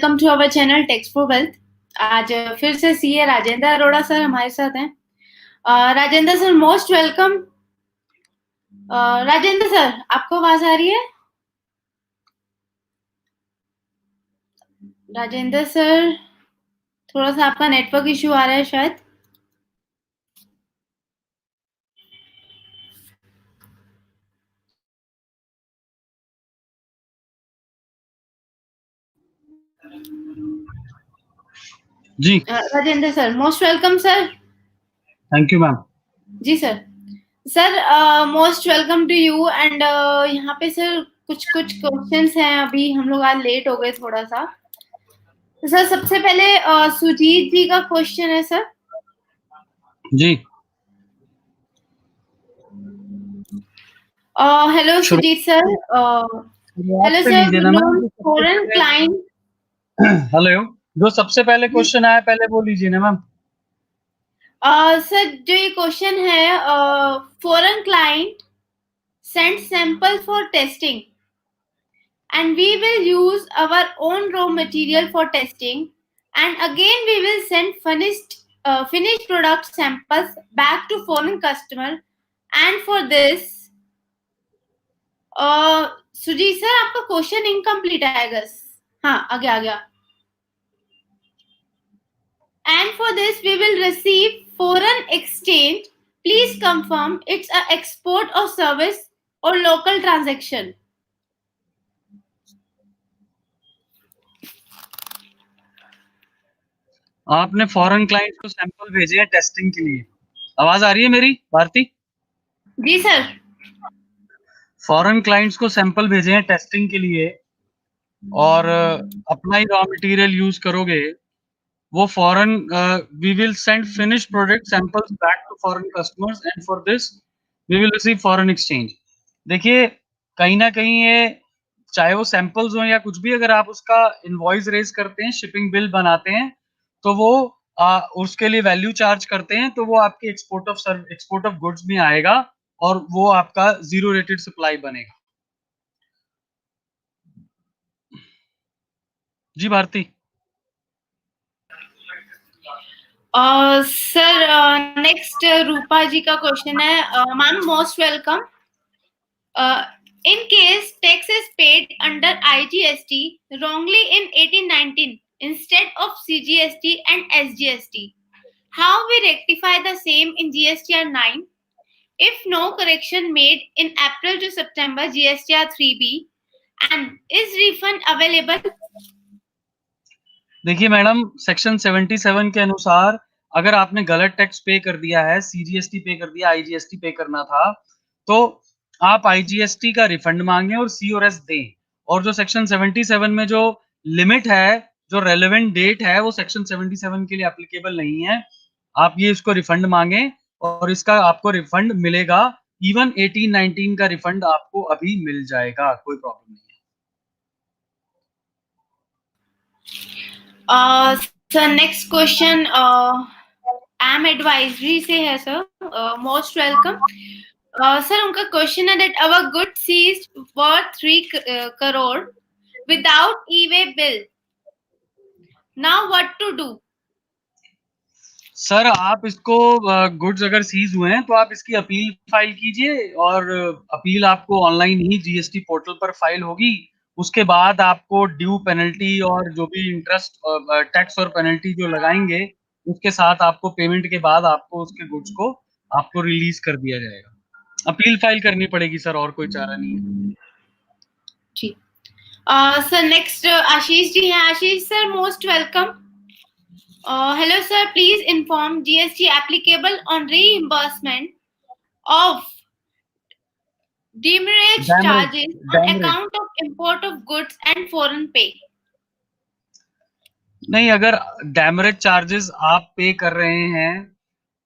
Welcome to our channel tax for wealth. आज फिर से सीए राजेंद्र अरोड़ा सर हमारे साथ हैं। Rajendra sir most welcome. Rajendra sir आपको आवाज आ रही है? राजेंद्र सर थोड़ा सा आपका नेटवर्क इश्यू आ रहा है शायद। जी Rajendra sir most welcome sir. Thank you ma'am. जी sir. Sir most welcome to you and यहाँ पे सर कुछ क्वेश्चंस हैं। अभी हम लोग आज लेट हो गए थोड़ा सा। तो सर सबसे पहले सुजीत जी का क्वेश्चन है सर। जी hello Sujit sir. Hello sir, लीजिए ना मैम। Foreign client. हेलो, जो सबसे पहले क्वेश्चन आया पहले वो लीजिए ना मैम। सर जो ये क्वेश्चन है, foreign client send sample for testing and we will use our own raw material for testing, and again we will send finished product samples back to foreign customer, and for this Sujit sir आपका question incomplete आएगा। हाँ आगे आ गया। And for this we will receive foreign exchange. Please confirm it's a export or service or local transaction. आपने foreign client को sample भेजे हैं testing के लिए। आवाज आ रही है मेरी भारती? जी सर। फॉरेन क्लाइंट्स को सैंपल भेजे हैं टेस्टिंग के लिए और अपना ही रॉ मटेरियल यूज करोगे। वो foreign we will send finish product samples back to foreign customers and for this we will receive foreign exchange. देखिए कहीं ना कहीं ये चाहे वो सैंपल्स हो या कुछ भी, अगर आप उसका इनवॉइस रेज करते हैं, शिपिंग बिल बनाते हैं, तो वो उसके लिए वैल्यू चार्ज करते हैं, तो वो आपके एक्सपोर्ट ऑफ गुड्स में आएगा और वो आपका जीरो रेटेड सप्लाई बनेगा। जी भारती। सर नेक्स्ट रूपा जी का क्वेश्चन है। Ma'am most welcome. In case tax is paid under IGST wrongly in 1819 instead of CGST and SGST, how we rectify the same in GSTR 9? If no correction made in April to September GSTR 3B, and is refund available? देखिए madam, section 77 के अनुसार अगर आपने गलत tax पे कर दिया है, सीजीएसटी पे कर दिया, आईजीएसटी पे करना था, तो आप आईजीएसटी का रिफंड मांगे और सी और एस दें। और जो सेक्शन 77 में जो लिमिट है, जो रेलेवेंट डेट है, वो सेक्शन 77 के लिए एप्लीकेबल नहीं है। आप ये इसको रिफंड मांगे और इसका आपको रिफंड मिलेगा। इवन 18-19 का रिफंड आपको अभी मिल जाएगा, कोई प्रॉब्लम नहीं है। Sir, next question AM advisory से है sir. Most welcome. Sir, उनका क्वेश्चन है that our goods seized worth 3 crore without e-way bill. Now what to do? Sir आप इसको गुड्स अगर सीज हुए हैं तो आप इसकी अपील फाइल कीजिए और अपील आपको ऑनलाइन ही जीएसटी पोर्टल पर फाइल होगी। उसके बाद आपको ड्यू पेनल्टी और जो भी इंटरेस्ट टैक्स और पेनल्टी जो लगाएंगे, उसके साथ आपको पेमेंट के बाद आपको उसके गुड्स को आपको रिलीज कर दिया जाएगा। अपील फाइल करनी पड़ेगी सर, और कोई चारा नहीं है। ठीक। सर नेक्स्ट आशीष जी हैं। Ashish sir most welcome. Hello sir, please inform GST applicable on reimbursement of demurrage charges on account of import of goods and foreign pay. नहीं, अगर डैमरेज चार्जेस आप पे कर रहे हैं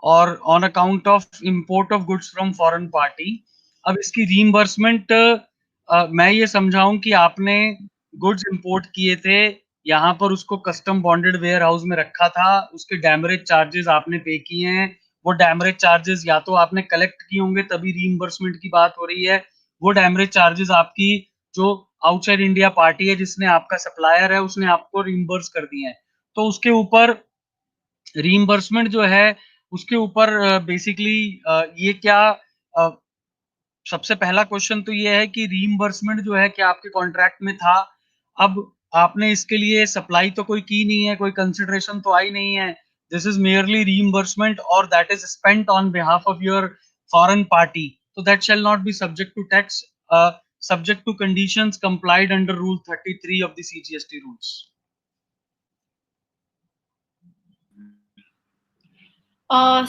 और on account of import of goods from foreign party, अब इसकी रीइंबर्समेंट मैं ये समझाऊं कि आपने गुड्स इंपोर्ट किए थे, यहाँ पर उसको कस्टम बॉन्डेड वेयर हाउस में रखा था, उसके डैमरेज चार्जेस आपने पे किए हैं। वो डैमरेज चार्जेस या तो आपने कलेक्ट किए होंगे तभी रीइंबर्समेंट की बात हो रही है। वो डैमरेज चार्जेस आपकी जो आउटसाइड इंडिया पार्टी है जिसने आपका सप्लायर है उसने आपको रिइंबर्स कर दिए हैं, तो उसके ऊपर रिइंबर्समेंट जो है उसके ऊपर बेसिकली ये क्या सबसे पहला क्वेश्चन तो ये है कि रीइंबर्समेंट जो है क्या आपके कॉन्ट्रैक्ट में था। अब आपने इसके लिए सप्लाई तो कोई की नहीं है, कोई कंसिडरेशन तो आई नहीं है। दिस इज मेयरली रीइंबर्समेंट और that is spent on behalf of your foreign party, तो that shall not be subject to tax, subject to conditions complied under rule 33 of the CGST rules.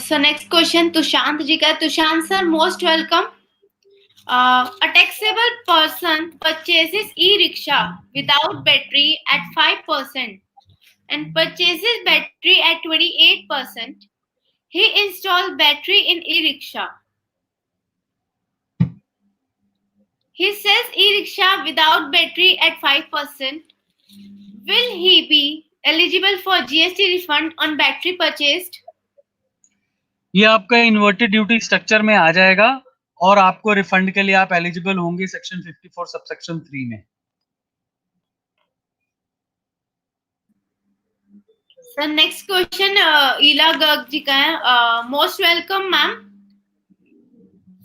So next question Tushant जी का। Tushant sir, most welcome. A taxable person purchases e-rickshaw without battery at 5% and purchases battery at 28%. He installs battery in e-rickshaw. He sells e-rickshaw without battery at 5%. Will he be eligible for GST refund on battery purchased? ये आपका inverted duty structure में आ जाएगा और आपको refund के लिए आप eligible होंगे सेक्शन 54 सबसेक्शन 3 में। सर नेक्स्ट क्वेश्चन ईला गर्ग जी का है। Most welcome ma'am.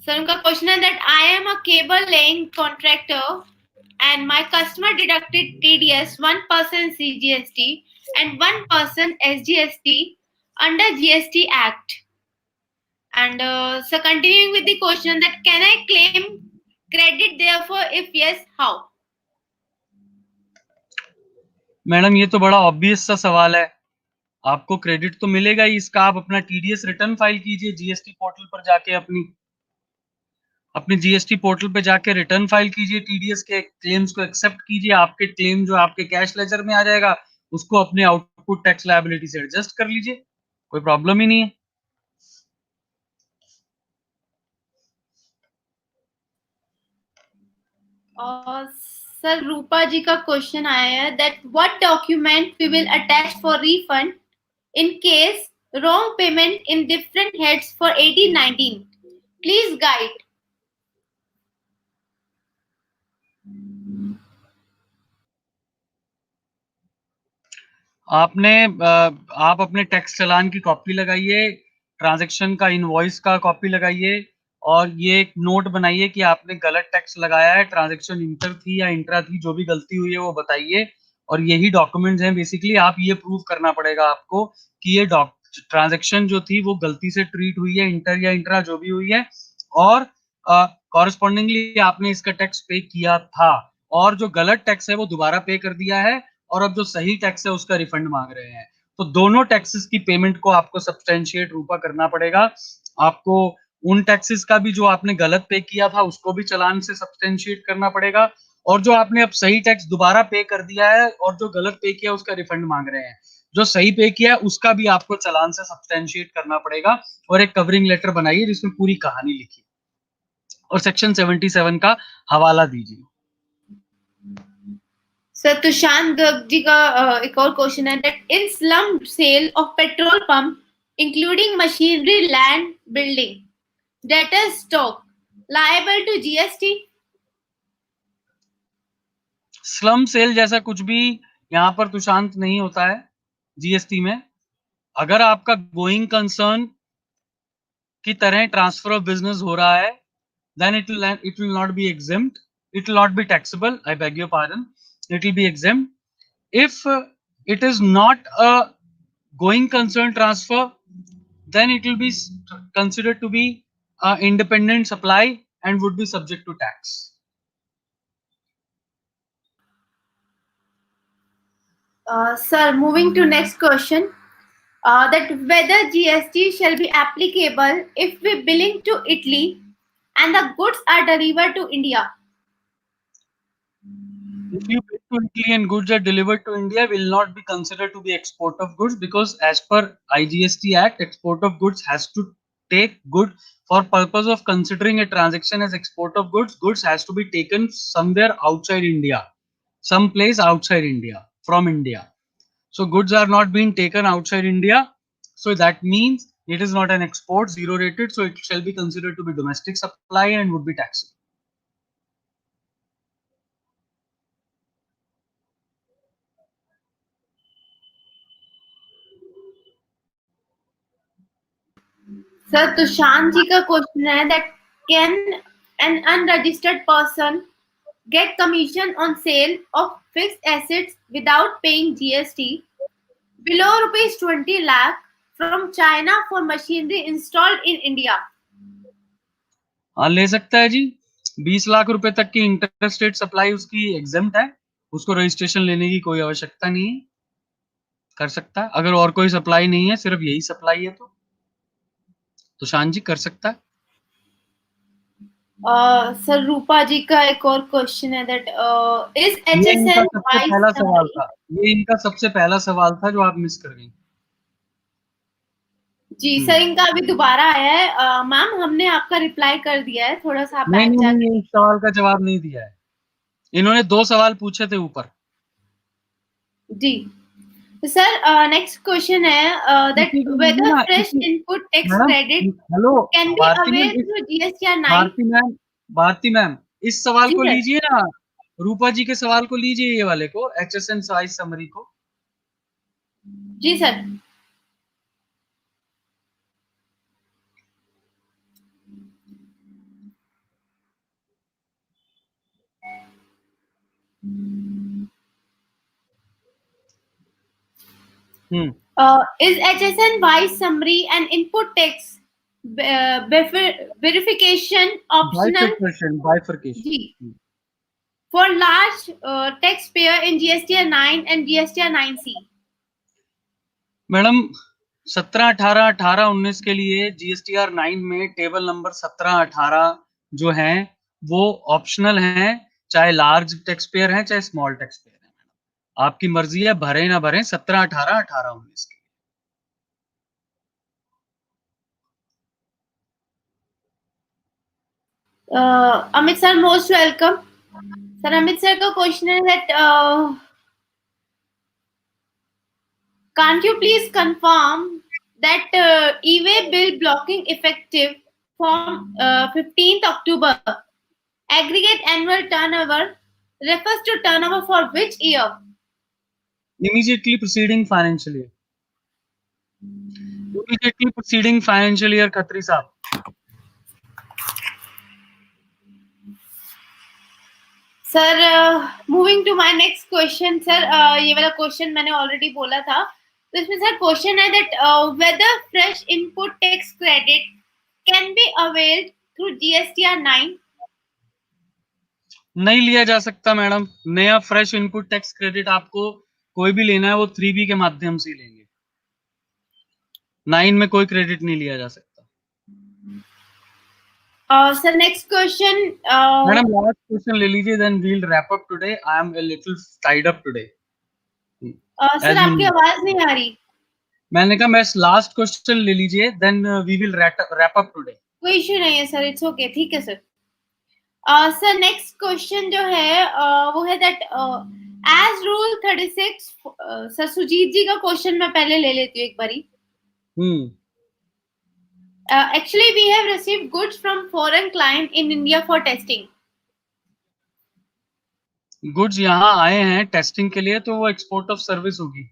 सर उनका क्वेश्चन है that I am a cable laying contractor and my customer deducted TDS 1% CGST and 1% SGST under GST Act. And so continuing with the question that can I claim credit therefore? If yes, how? Madam ये तो बड़ा obvious सा सवाल है, आपको credit तो मिलेगा ही इसका। आप अपना टीडीएस रिटर्न फाइल कीजिए जीएसटी पोर्टल पर जाके, अपनी जीएसटी पोर्टल पे जाके रिटर्न फाइल कीजिए, टीडीएस के क्लेम्स को एक्सेप्ट कीजिए, आपके क्लेम जो आपके कैश लेजर में आ जाएगा उसको अपने आउटपुट टैक्स लायबिलिटी से एडजस्ट कर लीजिए, कोई प्रॉब्लम ही नहीं है। सर रूपा जी का क्वेश्चन आया है that what document we will attach for refund in case wrong payment in different heads for 1819. Please guide. आप अपने टैक्स चालान की कॉपी लगाइए, ट्रांजैक्शन का इनवॉइस का कॉपी लगाइए और ये एक नोट बनाइए कि आपने गलत टैक्स लगाया है, ट्रांजैक्शन इंटर थी या इंट्रा थी, जो भी गलती हुई है वो बताइए। और यही डॉक्यूमेंट्स हैं बेसिकली, आप ये प्रूव करना पड़ेगा आपको कि ये ट्रांजैक्शन जो थी वो गलती से ट्रीट हुई है, इंटर या इंट्रा जो भी हुई है, और कॉरस्पॉन्डिंगली आपने इसका टैक्स पे किया था, और जो गलत टैक्स है वो दोबारा पे कर दिया है, और अब जो सही टैक्स है उसका रिफंड मांग रहे हैं। तो दोनों टैक्सेस की पेमेंट को आपको सब्सटेंशिएट रूपा करना पड़ेगा। आपको उन टैक्सेस का भी जो आपने गलत पे किया था उसको भी चालान से सब्सटेंशिएट करना पड़ेगा, और जो आपने अब सही टैक्स दोबारा पे कर दिया है और जो गलत पे किया उसका रिफंड मांग रहे हैं, जो सही पे किया है उसका भी आपको चालान से सब्सटेंशिएट करना पड़ेगा, और एक कवरिंग लेटर बनाइए जिसमें पूरी कहानी लिखिए और सेक्शन 77 का हवाला दीजिए। सर तुषांत गर्ग जी का एक और क्वेश्चन है that in slump sale of petrol pump including machinery, land, building, debtor stock liable to GST? Slump sale जैसा कुछ भी यहाँ पर तुषांत नहीं होता है जीएसटी में। अगर आपका गोइंग कंसर्न की तरह ट्रांसफर ऑफ बिजनेस हो रहा है, then it will not be exempt, it will not be taxable, I beg your pardon, it will be exempt. If it is not a going concern transfer, then it will be considered to be independent supply and would be subject to tax. Sir, moving to next question, that whether GST shall be applicable if we billing to Italy and the goods are delivered to India. If you bill to Italy and goods are delivered to India, will not be considered to be export of goods, because as per IGST Act, export of goods has to take good for purpose of considering a transaction as export of goods. Goods has to be taken somewhere outside India, some place outside India, from India. So goods are not being taken outside India. So that means it is not an export, zero rated. So it shall be considered to be domestic supply and would be taxable. Sir Tushan ji का question है that can an unregistered person get commission on sale of fixed assets without paying GST below rupees 20 lakh from China for machinery installed in India? हाँ, ले सकता है जी। 20 लाख रुपए तक की interstate supply उसकी एग्जेम्प्ट है, उसको रजिस्ट्रेशन लेने की कोई आवश्यकता नहीं है, कर सकता है। अगर और कोई सप्लाई नहीं है, सिर्फ यही सप्लाई है तो शान जी कर सकता है। सर रूपा जी का एक और क्वेश्चन है दैट इज ये इनका HSN सबसे पहला सवाल था, ये इनका सबसे पहला सवाल था जो आप मिस कर गई। जी सर इनका अभी दोबारा आया है। मैम हमने आपका रिप्लाई कर दिया है, थोड़ा सा आप नहीं बैक नहीं जाके। नहीं, इस सवाल का जवाब नहीं दिया है। इन्होंने 2 सवाल पूछे थे ऊपर। जी सर नेक्स्ट क्वेश्चन है that whether fresh input tax madam credit hello, can be Bharti ma'am, availed through GSTR 9? Bharti ma'am इस सवाल जी को सर। लीजिए ना, रूपा जी के सवाल को लीजिए, ये वाले को, HSN साइज समरी को। जी सर। Is HSN wise summary and input text verification optional? Bifurcation. जी for large taxpayer in GSTR 9 and GSTR 9C. Madam 17, 18, 18, 19 के लिए GSTR 9 में टेबल नंबर 17, 18 जो हैं वो ऑप्शनल हैं, चाहे लार्ज टैक्स पेयर हैं चाहे स्मॉल टैक्स पेयर हैं। आपकी मर्जी है, भरे ना भरे 17, 18, 18, 19 के। Amit sir, most welcome. Sir, Amit sir का question है that can't you please confirm that e-way bill blocking effective from 15th October aggregate annual turnover refers to turnover for which year? Immediately preceding financial year. Immediately preceding financial year, Khatri साहब। Sir moving to my next question sir, ये वाला question मैंने already बोला था, तो इसमें sir question है that whether fresh input tax credit can be availed through GSTR 9? नहीं लिया जा सकता मैडम, नया फ्रेश इनपुट टैक्स क्रेडिट आपको कोई भी लेना है वो 3B के माध्यम से लेंगे, 9 में कोई क्रेडिट नहीं लिया जा सकता। Sir next question madam last question ले लीजिए, then we will wrap up today. I am a little tied up today. Sir आपकी आवाज नहीं आ रही। मैंने कहा मैं लास्ट क्वेश्चन ले लीजिए, then we will wrap up today. कोई इश्यू नहीं है सर, इट्स ओके, ठीक है सर। सर नेक्स्ट क्वेश्चन जो है वो है that as rule 36, sir Sujit ji का क्वेश्चन मैं पहले ले लेती हूँ एक बारी। Actually, we have received goods from foreign client in India for testing. Goods यहाँ आए हैं टेस्टिंग के लिए, तो वो एक्सपोर्ट ऑफ सर्विस होगी।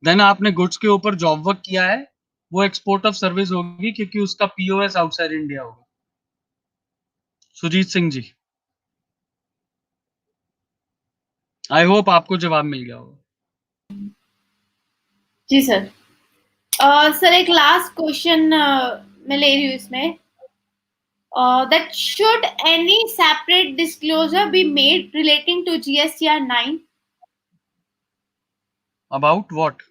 देन आपने गुड्स के ऊपर जॉब वर्क किया है, वो एक्सपोर्ट ऑफ सर्विस होगी क्योंकि उसका POS आउटसाइड इंडिया होगा। सुजीत सिंह जी, आई होप आपको जवाब मिल गया होगा। जी सर। सर एक लास्ट क्वेश्चन मैं ले रही हूँ इसमें, that should any separate disclosure be made relating to GSTR 9? About what?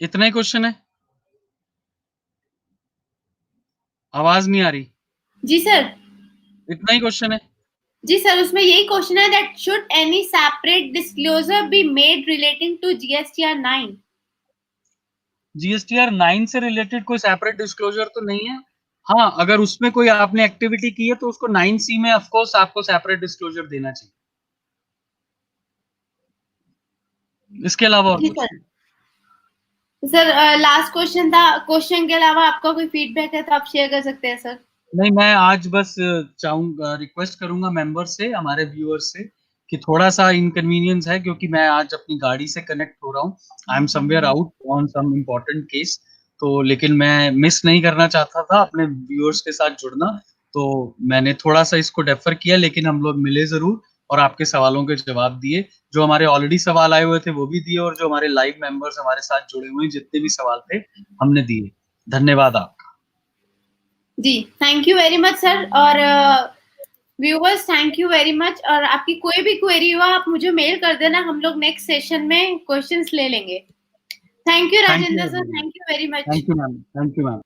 इतना ही क्वेश्चन है, आवाज नहीं आ रही। जी सर। इतना ही क्वेश्चन है। जी सर, उसमें यही क्वेश्चन है that should any separate disclosure be made relating to GSTR 9? GSTR 9 से रिलेटेड कोई सेपरेट डिस्क्लोजर तो नहीं है। हाँ, अगर उसमें कोई आपने एक्टिविटी की है तो उसको 9C में ऑफ कोर्स आपको सेपरेट डिस्क्लोजर देना चाहिए। इसके अलावा और कुछ सर लास्ट क्वेश्चन था, क्वेश्चन के अलावा आपका कोई फीडबैक है तो आप शेयर कर सकते हैं सर। नहीं, मैं आज बस चाहूंगा, रिक्वेस्ट करूंगा मेंबर से, हमारे व्यूअर्स से कि थोड़ा सा इनकन्वीनियंस है क्योंकि मैं आज अपनी गाड़ी से कनेक्ट हो रहा हूँ। I am somewhere out on some important case, तो लेकिन मैं मिस नहीं करना चाहता था अपने व्यूअर्स के साथ जुड़ना, तो मैंने थोड़ा सा इसको डेफर किया, लेकिन हम लोग मिले जरूर और आपके सवालों के जवाब दिए। जो हमारे ऑलरेडी सवाल आए हुए थे वो भी दिए, और जो हमारे लाइव मेंबर्स हमारे साथ जुड़े हुए हैं जितने भी सवाल थे हमने दिए। धन्यवाद आपका। जी, thank you very much sir. और viewers thank you very much. और आपकी कोई भी क्वेरी हो आप मुझे मेल कर देना, हम लोग नेक्स्ट सेशन में क्वेश्चंस ले लेंगे। Thank you Rajendra sir, thank you very much. Thank you ma'am. Thank you ma'am.